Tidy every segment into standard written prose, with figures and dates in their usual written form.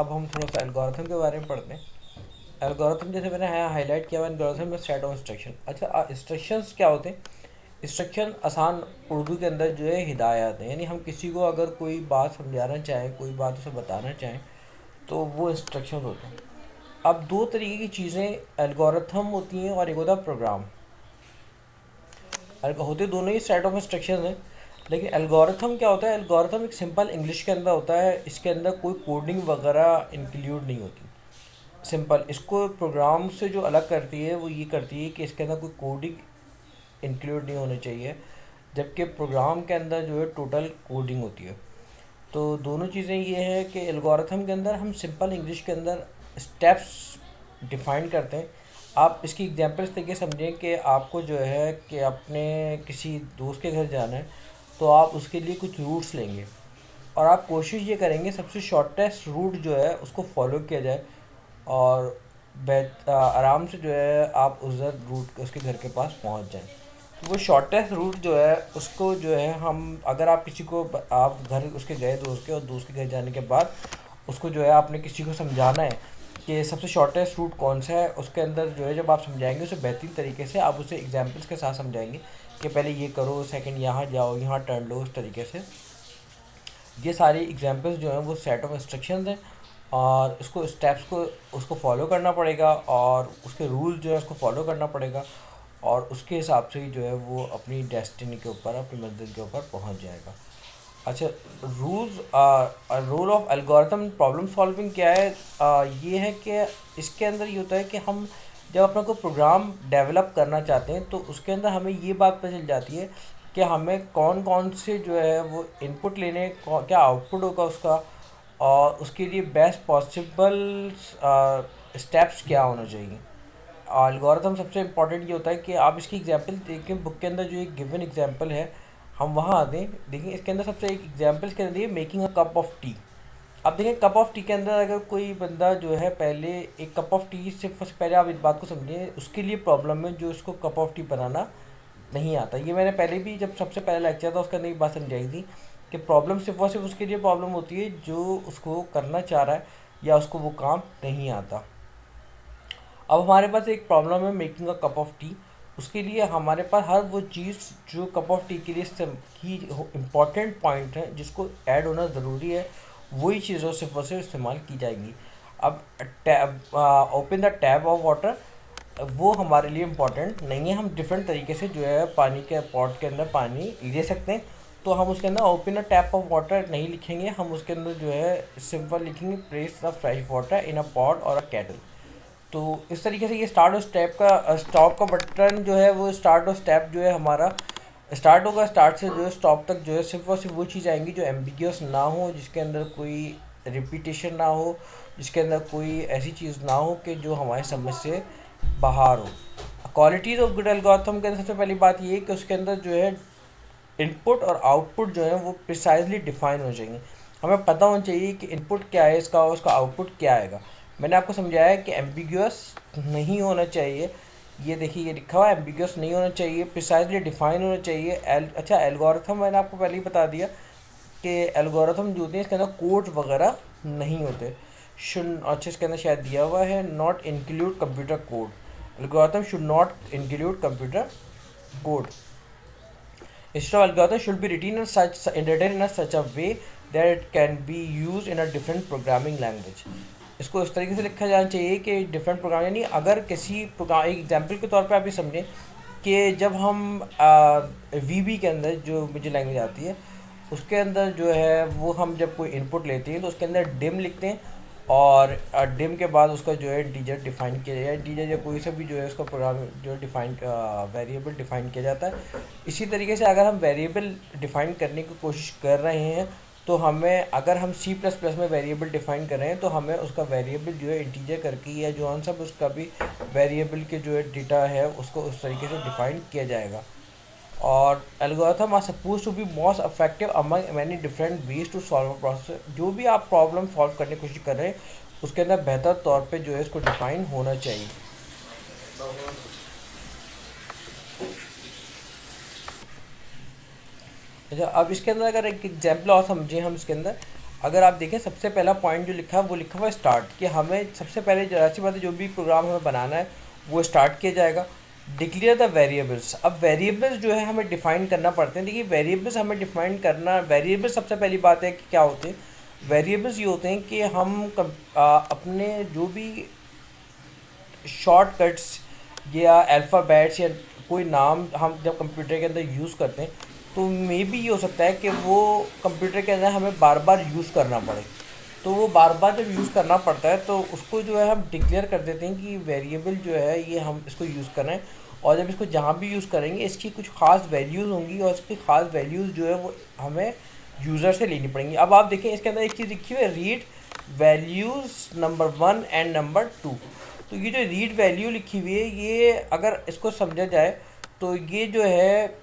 अब हम थोड़ा सा एल्गोरिथम के बारे में पढ़ते हैं। एल्गोरिथम जैसे मैंने हाईलाइट किया हुआ एल्गोरिथम में सेट ऑफ इंस्ट्रक्शन। अच्छा, इंस्ट्रक्शंस क्या होते हैं? इंस्ट्रक्शन आसान उर्दू के अंदर जो है हिदायत है, यानी हम किसी को अगर कोई बात समझाना चाहें, कोई बात उसे बताना चाहें, तो वो इंस्ट्रक्शन होते हैं। अब दो तरीके की चीज़ें एल्गोरिथम होती हैं और एक होता है प्रोग्राम। होते दोनों ही सेट ऑफ इंस्ट्रक्शन हैं, लेकिन एल्गोरिथम क्या होता है? एल्गोरिथम एक सिंपल इंग्लिश के अंदर होता है, इसके अंदर कोई कोडिंग वगैरह इंक्लूड नहीं होती। सिंपल इसको प्रोग्राम से जो अलग करती है वो ये करती है कि इसके अंदर कोई कोडिंग इंक्लूड नहीं होना चाहिए, जबकि प्रोग्राम के अंदर जो है टोटल कोडिंग होती है। तो दोनों चीज़ें ये है कि एल्गोरिथम के अंदर हम सिंपल इंग्लिश के अंदर स्टेप्स डिफाइन करते हैं। आप इसकी एग्जांपल इस तरीके से समझें कि आपको जो है कि अपने किसी दोस्त के घर जाना है, तो आप उसके लिए कुछ रूट्स लेंगे और आप कोशिश ये करेंगे सबसे शॉर्टेस्ट रूट जो है उसको फॉलो किया जाए, और आराम से जो है आप उस रूट उसके घर के पास पहुंच जाएं। तो वो शॉर्टेस्ट रूट जो है उसको जो है हम, अगर आप किसी को आप घर उसके गए दोस्त के, और दोस्त के घर जाने के बाद उसको जो है आपने किसी को समझाना है कि सबसे शॉर्टेस्ट रूट कौन सा है, उसके अंदर जो है जब आप समझाएंगे उसे बेहतरीन तरीके से आप उसे एग्जांपल्स के साथ समझाएंगे कि पहले ये करो, सेकंड यहाँ जाओ, यहाँ टर्न लो, उस तरीके से। ये सारी एग्जांपल्स जो हैं वो सेट ऑफ इंस्ट्रक्शंस हैं, और उसको स्टेप्स को उसको फॉलो करना पड़ेगा, और उसके रूल जो है उसको फॉलो करना पड़ेगा, और उसके हिसाब से ही जो है वो अपनी डेस्टिनी के ऊपर, अपनी मंजिल के ऊपर पहुंच जाएगा। अच्छा, rules, role of algorithm problem solving क्या है? ये है कि इसके अंदर ये होता है कि हम जब अपना कोई प्रोग्राम डेवलप करना चाहते हैं तो उसके अंदर हमें ये बात पता चल जाती है कि हमें कौन कौन से जो है वो इनपुट लेने, क्या आउटपुट होगा उसका, और उसके लिए बेस्ट पॉसिबल स्टेप्स क्या होना चाहिए। एल्गोरिथम सबसे इम्पोर्टेंट ये होता है कि आप इसकी एग्जांपल देखें, बुक के अंदर जो एक गिवन एग्जांपल है, हम वहाँ आते हैं, देखिए इसके अंदर सबसे एक एग्जांपल इसके अंदर है making a cup of T. अब देखें कप ऑफ टी के अंदर अगर कोई बंदा जो है पहले एक कप ऑफ टी से सबसे पहले आप इस बात को समझें, उसके लिए प्रॉब्लम है जो इसको कप ऑफ टी बनाना नहीं आता। ये मैंने पहले भी जब सबसे पहला लेक्चर था उसके अंदर एक बात समझाई थी कि प्रॉब्लम सिर्फ और सिर्फ उसके लिए प्रॉब्लम होती है जो उसको करना चाह रहा है या उसको वो काम नहीं आता। अब हमारे पास एक प्रॉब्लम है making a cup of T. उसके लिए हमारे पास हर वो चीज़ जो कप ऑफ टी के लिए की इम्पॉर्टेंट पॉइंट है जिसको ऐड होना ज़रूरी है, वही चीज़ों सिर्फ और सिर्फ इस्तेमाल की जाएंगी। अब tab, open the tab of water, वो हमारे लिए इम्पोर्टेंट नहीं है। हम डिफरेंट तरीके से जो है पानी के पॉट के अंदर पानी ले सकते हैं, तो हम उसके अंदर open a tap of water नहीं लिखेंगे, हम उसके अंदर जो है सिंपल लिखेंगे place the fresh water in a pot और अ केटल। तो इस तरीके से ये स्टार्ट और स्टेप का स्टॉप का बटन जो है वो स्टार्ट और स्टेप जो है हमारा स्टार्ट होगा, स्टार्ट से जो है स्टॉप तक जो है सिर्फ और सिर्फ वो चीज़ आएंगी जो एम्बिगियस ना हो, जिसके अंदर कोई रिपीटेशन ना हो, जिसके अंदर कोई ऐसी चीज़ ना हो कि जो हमारे समझ से बाहर हो। क्वालिटीज़ ऑफ गुड एल्गोरिथम के अंदर सबसे पहली बात ये है कि उसके अंदर जो है इनपुट और आउटपुट जो है वो प्रिसाइजली डिफाइन हो जाएंगे। हमें पता होना चाहिए कि इनपुट क्या है इसका और उसका आउटपुट क्या आएगा। मैंने आपको समझाया कि एम्बिग्यूअस नहीं होना चाहिए, ये देखिए ये लिखा हुआ है एम्बिग्यूअस नहीं होना चाहिए, प्रिसाइजली डिफाइन होना चाहिए। अच्छा, एल्गोरिथम मैंने आपको पहले ही बता दिया कि एल्गोरिथम जो होते हैं इसके अंदर कोड वगैरह नहीं होते। शुड, अच्छा इसके अंदर शायद दिया हुआ है not include computer code. Algorithm should not include computer code. Instead of algorithm should be written in a such a way that it can be used in a different programming language. इसको इस तरीके से लिखा जाना चाहिए कि different programme, यानी अगर किसी प्रोग्राम, एक एग्जांपल के तौर पे आप ये समझें कि जब हम वीबी के अंदर जो मुझे लैंग्वेज आती है उसके अंदर जो है वो हम जब कोई इनपुट लेते हैं तो उसके अंदर डिम लिखते हैं, और डिम के बाद उसका जो है इंटीजर डिफाइन किया जाए, इंटीजर या कोई सा भी जो है उसका प्रोग्राम जो डिफाइन वेरिएबल डिफाइन किया जाता है। इसी तरीके से अगर हम वेरिएबल डिफाइन करने की कोशिश कर रहे हैं तो हमें, अगर हम सी प्लस प्लस में वेरिएबल डिफाइन कर रहे हैं तो हमें उसका वेरिएबल जो है इंटीजर करके या जो हम सब उसका भी वेरिएबल के जो है डेटा है उसको उस तरीके से डिफाइन किया जाएगा। और algorithm are supposed to be most effective among many different ways to solve a process. जो भी आप प्रॉब्लम सॉल्व करने की कोशिश कर रहे हैं उसके अंदर बेहतर तौर पे जो है इसको डिफाइन होना चाहिए। अच्छा, अब इसके अंदर अगर एक एग्जाम्पल और समझें हम इसके अंदर, अगर आप देखें सबसे पहला पॉइंट जो लिखा है वो लिखा हुआ है स्टार्ट, कि हमें सबसे पहले अच्छी बात है जो भी प्रोग्राम हमें बनाना है वो स्टार्ट किया जाएगा। डिक्लेयर द वेरिएबल्स, अब वेरिएबल्स जो है हमें डिफाइन करना पड़ते हैं। देखिए वेरिएबल्स हमें डिफाइन करना, वेरिएबल्स सबसे पहली बात है कि क्या होते हैं। वेरिएबल्स ये होते हैं कि हम अपने जो भी शॉर्टकट्स या अल्फ़ाबेट्स या कोई नाम हम जब कंप्यूटर के अंदर यूज़ करते हैं तो मे बी ये हो सकता है कि वो कंप्यूटर के अंदर हमें बार बार यूज़ करना पड़े। तो वो बार बार जब यूज़ करना पड़ता है तो उसको जो है हम डिक्लेयर कर देते हैं कि वेरिएबल जो है ये हम इसको यूज़ कर रहे हैं, और जब इसको जहाँ भी यूज़ करेंगे इसकी कुछ ख़ास वैल्यूज़ होंगी और इसकी ख़ास वैल्यूज़ जो है वो हमें यूज़र से लेनी पड़ेंगी। अब आप देखें इसके अंदर एक चीज़ लिखी हुई है, read values number 1 and number 2। तो ये जो रीड वैल्यू लिखी हुई है ये अगर इसको समझा जाए तो ये जो है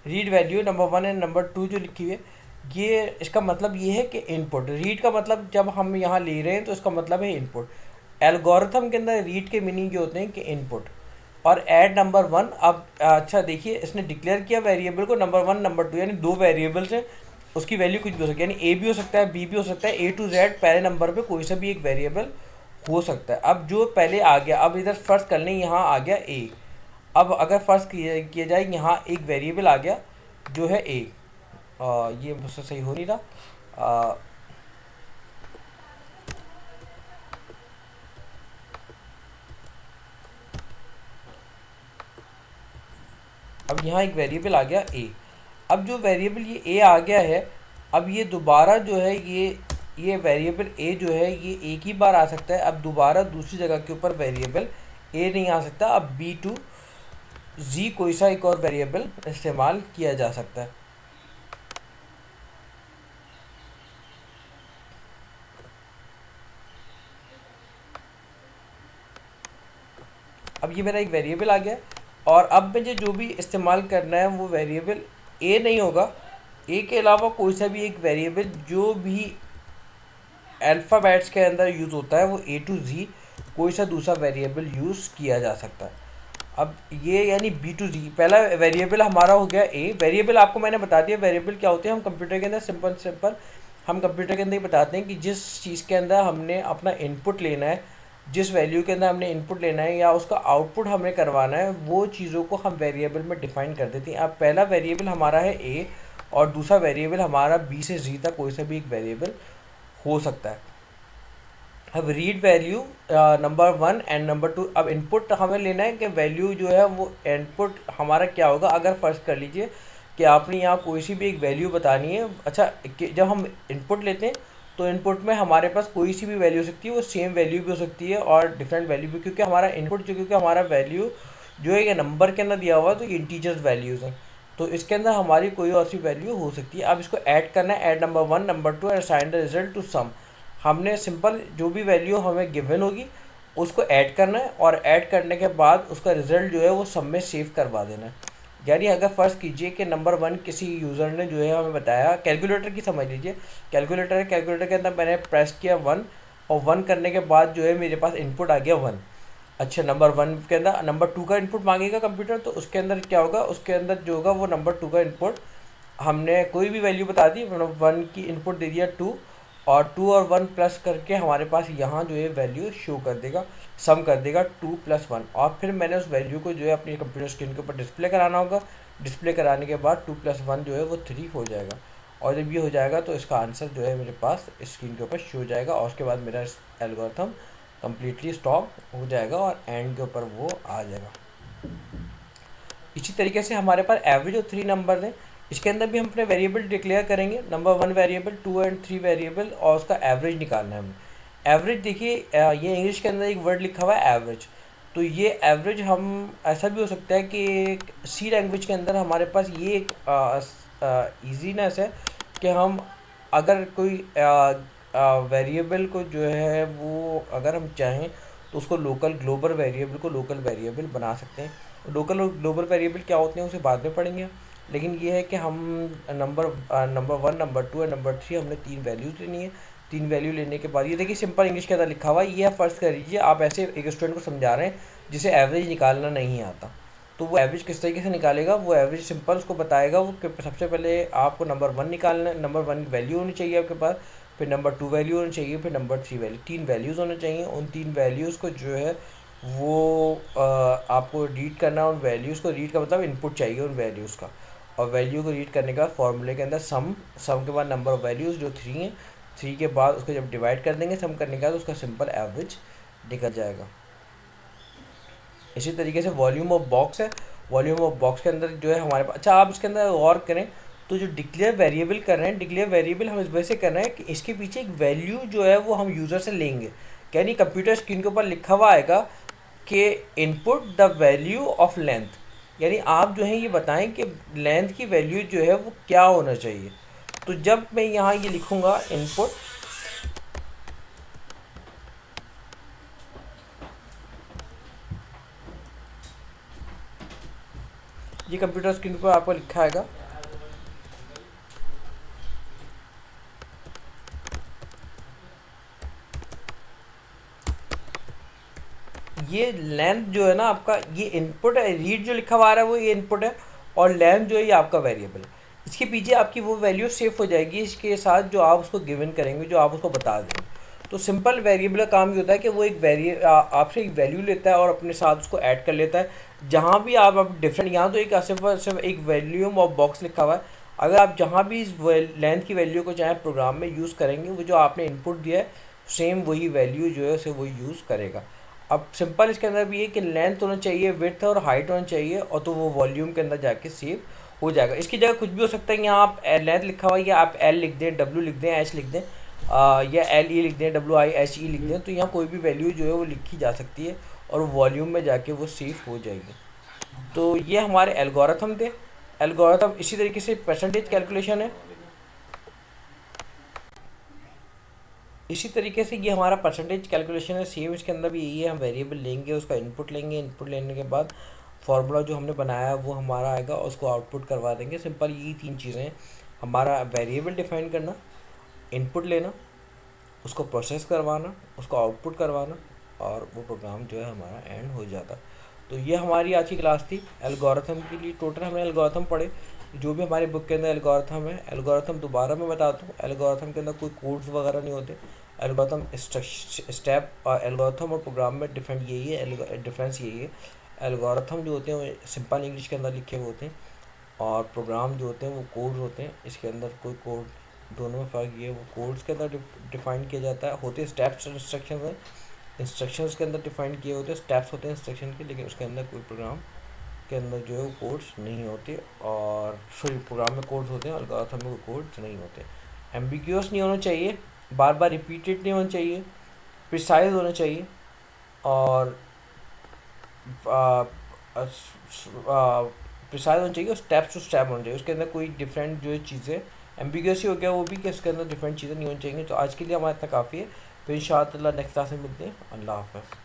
read value number 1 and number 2 जो लिखी हुई है, ये इसका मतलब ये है कि इनपुट, रीड का मतलब जब हम यहाँ ले रहे हैं तो इसका मतलब है इनपुट। एल्गोरिथम के अंदर रीड के मीनिंग ये होते हैं कि इनपुट। और ऐड नंबर 1, अब अच्छा देखिए इसने डिक्लेयर किया वेरिएबल को नंबर 1 नंबर 2, यानी दो वेरिएबल्स हैं, उसकी वैल्यू कुछ भी हो सकती है, यानी ए भी हो सकता है बी भी हो सकता है, ए टू जेड पहले नंबर पे कोई सा भी एक वेरिएबल हो सकता है। अब जो पहले आ गया, अब इधर फर्ज कर लें यहाँ आ गया ए। अब अगर फर्ज किया जाए यहाँ एक वेरिएबल आ गया जो है ए, ये मुझसे सही हो नहीं रहा। अब यहाँ एक वेरिएबल आ गया ए। अब जो वेरिएबल ये ए आ गया है, अब ये दोबारा जो है ये वेरिएबल ए जो है ये एक ही बार आ सकता है। अब दोबारा दूसरी जगह के ऊपर वेरिएबल ए नहीं आ सकता। अब बी टू जी कोई सा एक और वेरिएबल इस्तेमाल किया जा सकता है। अब ये मेरा एक वेरिएबल आ गया और अब मुझे जो भी इस्तेमाल करना है वो वेरिएबल ए नहीं होगा, ए के अलावा कोई सा भी एक वेरिएबल जो भी अल्फ़ाबेट्स के अंदर यूज़ होता है वो ए टू जी कोई सा दूसरा वेरिएबल यूज़ किया जा सकता है। अब ये यानी बी टू जी पहला वेरिएबल हमारा हो गया ए। वेरिएबल आपको मैंने बता दिया वेरिएबल क्या होते हैं। हम कंप्यूटर के अंदर सिंपल हम कंप्यूटर के अंदर बताते हैं कि जिस चीज़ के अंदर हमने अपना इनपुट लेना है, जिस वैल्यू के अंदर हमने इनपुट लेना है या उसका आउटपुट हमें करवाना है, वो चीज़ों को हम वेरिएबल में डिफाइन कर देते हैं। अब पहला वेरिएबल हमारा है ए और दूसरा वेरिएबल हमारा बी से जी तक कोई सा भी एक वेरिएबल हो सकता है। अब read value number 1 and number 2, अब इनपुट हमें लेना है कि वैल्यू जो है वो इनपुट हमारा क्या होगा। अगर फर्स्ट कर लीजिए कि आपने यहाँ कोई सी भी एक वैल्यू बतानी है। अच्छा जब हम इनपुट लेते हैं तो इनपुट में हमारे पास कोई सी भी वैल्यू हो सकती है, वो सेम वैल्यू भी हो सकती है और डिफरेंट वैल्यू भी, क्योंकि हमारा इनपुट जो क्योंकि हमारा वैल्यू जो है ये नंबर के अंदर दिया हुआ है तो ये इंटीजर्स वैल्यूज़ हैं, तो इसके अंदर हमारी कोई और सी वैल्यू हो सकती है। अब इसको ऐड करना है, add number 1 number 2 and assign the result to sum. हमने सिंपल जो भी वैल्यू हमें गिवन होगी उसको ऐड करना है और ऐड करने के बाद उसका रिज़ल्ट जो है वो सब में सेव करवा देना है। यानी अगर फ़र्ज़ कीजिए कि नंबर 1 किसी यूज़र ने जो है हमें बताया, कैलकुलेटर की समझ लीजिए, कैलकुलेटर है, कैलकुलेटर के अंदर मैंने प्रेस किया 1 और 1 करने के बाद जो है मेरे पास इनपुट आ गया 1। अच्छा नंबर 1 के अंदर नंबर 2 का इनपुट मांगेगा कंप्यूटर, तो उसके अंदर क्या होगा, उसके अंदर जो होगा वो नंबर 2 का इनपुट हमने कोई भी वैल्यू बता दी, 1 की इनपुट दे दिया 2 और 2 और 1 प्लस करके हमारे पास यहाँ जो है वैल्यू शो कर देगा, सम कर देगा 2 + 1। और फिर मैंने उस वैल्यू को जो है अपनी कंप्यूटर स्क्रीन के ऊपर डिस्प्ले कराना होगा। डिस्प्ले कराने के बाद 2 + 1 जो है वो 3 हो जाएगा और जब ये हो जाएगा तो इसका आंसर जो है मेरे पास स्क्रीन के ऊपर शो हो जाएगा और उसके बाद मेरा एल्गोरिथम कम्प्लीटली स्टॉप हो जाएगा और एंड के ऊपर वो आ जाएगा। इसी तरीके से हमारे पास एवरेज और 3 नंबर हैं, इसके अंदर भी हम अपने वेरिएबल डिक्लेयर करेंगे, नंबर 1 वेरिएबल, 2 एंड 3 वेरिएबल और उसका एवरेज निकालना है हमें। एवरेज देखिए ये इंग्लिश के अंदर एक वर्ड लिखा हुआ है एवरेज, तो ये एवरेज हम ऐसा भी हो सकता है कि सी लैंग्वेज के अंदर हमारे पास ये एक ईजीनेस है कि हम अगर कोई वेरिएबल को जो है वो अगर हम चाहें तो उसको लोकल ग्लोबल वेरिएबल को लोकल वेरिएबल बना सकते हैं। लोकल और ग्लोबल वेरिएबल क्या होते हैं उसे बाद में पढ़ेंगे, लेकिन ये है कि हम नंबर 1 नंबर 2 और नंबर 3 हमने 3 वैल्यूज लेनी है। 3 वैल्यू लेने के बाद ये देखिए सिंपल इंग्लिश के अंदर लिखा हुआ है, ये फ़र्ज़ कर लीजिए आप ऐसे एक स्टूडेंट को समझा रहे हैं जिसे एवरेज निकालना नहीं आता। तो वो एवरेज किस तरीके से निकालेगा, वो एवरेज सिंपल उसको बताएगा। वो कि सबसे पहले आपको नंबर वन निकालना है, नंबर वन वैल्यू होनी चाहिए आपके पास, फिर नंबर टू वैल्यू होनी चाहिए, फिर नंबर थ्री वैल्यू, तीन वैल्यूज़ होने चाहिए। उन तीन वैल्यूज़ को जो है वो आपको रीड करना है। उन वैल्यूज़ को रीड का मतलब इनपुट चाहिए उन वैल्यूज़ का, और वैल्यू को रीड करने के बाद फॉर्मूले के अंदर सम, सम के बाद नंबर ऑफ वैल्यूज़ जो थ्री हैं, थ्री के बाद उसको जब डिवाइड कर देंगे सम करने के बाद उसका सिंपल एवरेज निकल जाएगा। इसी तरीके से वॉल्यूम ऑफ बॉक्स है, वॉल्यूम ऑफ बॉक्स के अंदर जो है हमारे पास, अच्छा आप इसके अंदर गौर करें तो जो डिक्लेयर वेरिएबल कर रहे हैं, डिक्लेयर वेरिएबल हम इस वजह से कर रहे हैं कि इसके पीछे एक वैल्यू जो है वो हम यूज़र से लेंगे। यानी कंप्यूटर स्क्रीन के ऊपर लिखा हुआ आएगा कि input the value of length, यानी आप जो है ये बताएं कि लेंथ की वैल्यू जो है वो क्या होना चाहिए। तो जब मैं यहाँ ये लिखूँगा इनपुट, ये कंप्यूटर स्क्रीन पर आपको लिखा आएगा, ये लेंथ जो है ना आपका, ये इनपुट है, रीड जो लिखा हुआ आ रहा है वो ये इनपुट है, और लेंथ जो है ये आपका वेरिएबल है। इसके पीछे आपकी वो वैल्यू सेव हो जाएगी इसके साथ जो आप उसको गिवन करेंगे, जो आप उसको बता देंगे। तो सिंपल वेरिएबल का काम ये होता है कि वो एक आपसे एक वैल्यू लेता है और अपने साथ उसको ऐड कर लेता है। जहाँ भी आप अब डिफरेंट, यहाँ तो एक सिर्फ एक वैल्यूम ऑफ बॉक्स लिखा हुआ है, अगर आप जहाँ भी इस लेंथ की वैल्यू को चाहे प्रोग्राम में यूज़ करेंगे, वो जो आपने इनपुट दिया है सेम वही वैल्यू जो है उसे वो यूज़ करेगा। अब सिंपल इसके अंदर भी है कि लेंथ होना चाहिए, विड्थ और हाइट होना चाहिए, और तो वो वॉल्यूम के अंदर जाके सेव हो जाएगा। इसकी जगह कुछ भी हो सकता है, यहाँ आप लेंथ लिखा हुआ है या आप एल लिख दें, डब्ल्यू लिख दें, एच लिख दें, या एल ई लिख दें, डब्ल्यू आई एच ई लिख दें, तो यहाँ कोई भी वैल्यू जो है वो लिखी जा सकती है और वॉल्यूम में जाके वो सेव हो जाएगी। तो ये हमारे एल्गोरिथम थे। एल्गोरिथम इसी तरीके से परसेंटेज कैलकुलेशन है, इसी तरीके से ये हमारा परसेंटेज कैलकुलेशन है, सेम इसके अंदर भी यही है। हम वेरिएबल लेंगे, उसका इनपुट लेंगे, इनपुट लेने के बाद फार्मूला जो हमने बनाया वो हमारा आएगा और उसको आउटपुट करवा देंगे। सिंपल यही तीन चीज़ें हैं, हमारा वेरिएबल डिफाइन करना, इनपुट लेना, उसको प्रोसेस करवाना, उसको आउटपुट करवाना, और वो प्रोग्राम जो है हमारा एंड हो जाता। तो ये हमारी आज की क्लास थी एल्गोरिथम के लिए। टोटल हमने एल्गोरिथम पढ़े, जो भी हमारी बुक के अंदर एल्गोरिथम है। एल्गोरिथम दोबारा मैं बताता हूँ, एल्गोरिथम के अंदर कोई कोड्स वगैरह नहीं होते। एल्गोरिथम स्टेप, और एल्गोरिथम और प्रोग्राम में डिफरेंट यही है, डिफरेंस यही है। एल्गोरिथम जो होते हैं वो सिंपल इंग्लिश के अंदर लिखे हुए होते हैं, और प्रोग्राम जो होते हैं वो कोड्स होते हैं। इसके अंदर कोई कोड, दोनों में फ़र्क ये है, वो कोड्स के अंदर डिफाइन किया जाता है, होते स्टेप्स इंस्ट्रक्शन है, इंस्ट्रक्शंस के अंदर डिफाइन किए होते हैं, स्टेप्स होते हैं इंस्ट्रक्शन के, लेकिन उसके अंदर कोई प्रोग्राम के अंदर जो है वो कोड्स नहीं होते। और सॉरी, प्रोग्राम में कोड्स होते हैं, एल्गोरिथम में कोड्स नहीं होते। एम्बिग्यूअस नहीं होना चाहिए, बार बार रिपीटेड नहीं होना चाहिए, प्रिसाइज होना चाहिए, और प्रिसाइज होना चाहिए, और स्टेप्स टू स्टेप होना चाहिए। उसके अंदर कोई डिफरेंट जो चीज़ें, एम्बिग्यूअस ही हो गया वो भी, कि उसके अंदर डिफरेंट चीज़ें नहीं होनी चाहिए। तो आज के लिए हमारा इतना काफ़ी है, तो इंशाअल्लाह नेक्स्ट क्लास में मिलते हैं। अल्लाह हाफ़िज़।